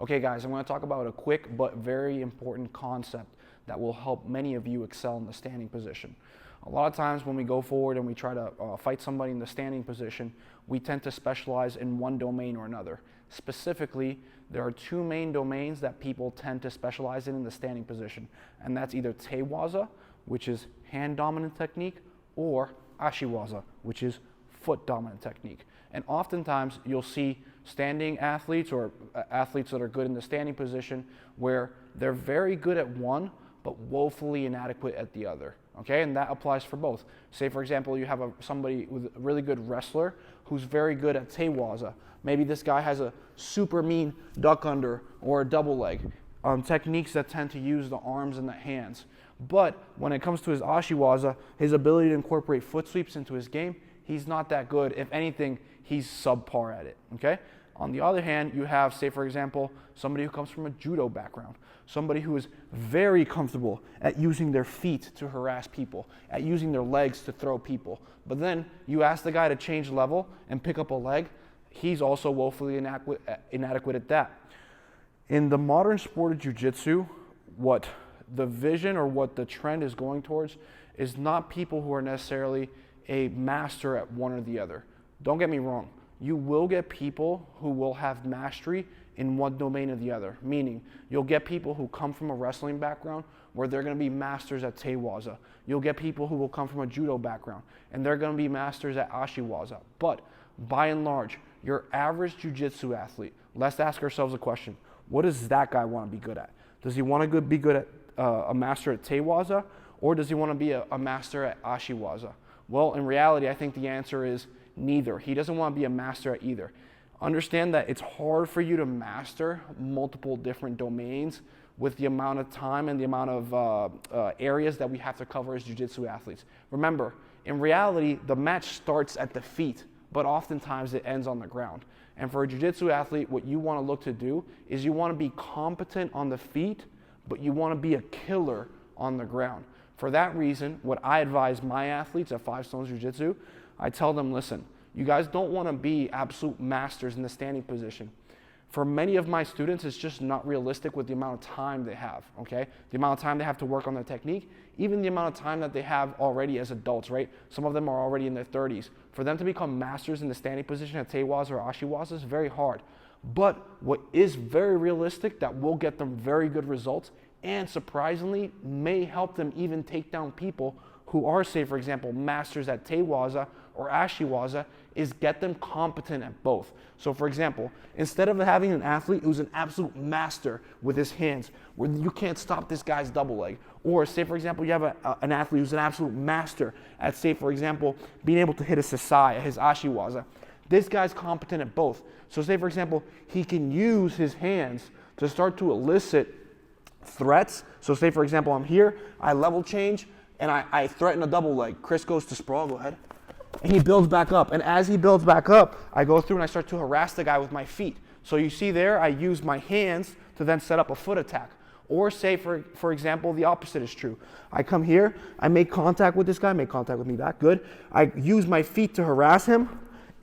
Okay guys, I'm going to talk about a quick but very important concept that will help many of you excel in the standing position. A lot of times when we go forward and we try to fight somebody in the standing position, we tend to specialize in one domain or another. Specifically, there are two main domains that people tend to specialize in the standing position, and that's either teiwaza, which is hand dominant technique, or ashiwaza, which is foot dominant technique. And oftentimes you'll see standing athletes or athletes that are good in the standing position where they're very good at one but woefully inadequate at the other. Okay, and that applies for both. Say for example you have somebody with a really good wrestler who's very good at teiwaza. Maybe this guy has a super mean duck under or a double leg, techniques that tend to use the arms and the hands. But when it comes to his ashiwaza, his ability to incorporate foot sweeps into his game, he's not that good. If anything, he's subpar at it, okay? On the other hand, you have, say for example, somebody who comes from a judo background, somebody who is very comfortable at using their feet to harass people, at using their legs to throw people. But then you ask the guy to change level and pick up a leg, he's also woefully inadequate at that. In the modern sport of jiu-jitsu, what the vision or what the trend is going towards is not people who are necessarily a master at one or the other. Don't get me wrong. You will get people who will have mastery in one domain or the other, meaning you'll get people who come from a wrestling background where they're going to be masters at teiwaza. You'll get people who will come from a judo background and they're going to be masters at ashiwaza. But by and large, your average jiu-jitsu athlete, let's ask ourselves a question. What does that guy want to be good at? Does he want to be good at a master at teiwaza, or does he want to be a master at ashiwaza? Well, in reality, I think the answer is neither. He doesn't want to be a master at either. Understand that it's hard for you to master multiple different domains with the amount of time and the amount of areas that we have to cover as jiu-jitsu athletes. Remember, in reality, the match starts at the feet, but oftentimes it ends on the ground. And for a jiu-jitsu athlete, what you want to look to do is you want to be competent on the feet, but you want to be a killer on the ground. For that reason, what I advise my athletes at 5 Stones Jiu-Jitsu, I tell them, listen, you guys don't want to be absolute masters in the standing position. For many of my students, it's just not realistic with the amount of time they have, okay? The amount of time they have to work on their technique, even the amount of time that they have already as adults, right? Some of them are already in their 30s. For them to become masters in the standing position at teiwaza or ashiwaza is very hard. But what is very realistic that will get them very good results and surprisingly may help them even take down people who are, say for example, masters at teiwaza or ashiwaza, is get them competent at both. So for example, instead of having an athlete who's an absolute master with his hands, where you can't stop this guy's double leg, or say for example, you have an athlete who's an absolute master at, say for example, being able to hit a sasai, his ashiwaza, this guy's competent at both. So say for example, he can use his hands to start to elicit threats. So say for example, I'm here, I level change, and I threaten a double leg. Chris goes to sprawl, go ahead. And he builds back up. And as he builds back up, I go through and I start to harass the guy with my feet. So you see there, I use my hands to then set up a foot attack. Or say, for example, the opposite is true. I come here, I make contact with this guy, make contact with me back, good. I use my feet to harass him,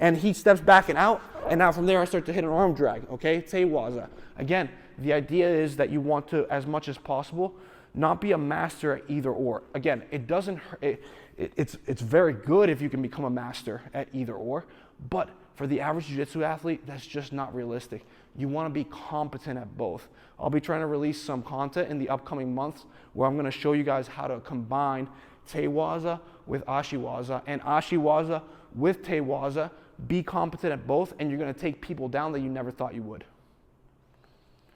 and he steps back and out, and now from there I start to hit an arm drag, okay? Teiwaza. Again, the idea is that you want to, as much as possible, not be a master at either or. Again, it's very good if you can become a master at either or, but for the average jiu-jitsu athlete, that's just not realistic. You want to be competent at both. I'll be trying to release some content in the upcoming months where I'm going to show you guys how to combine teiwaza with ashiwaza and ashiwaza with teiwaza, be competent at both, and you're going to take people down that you never thought you would.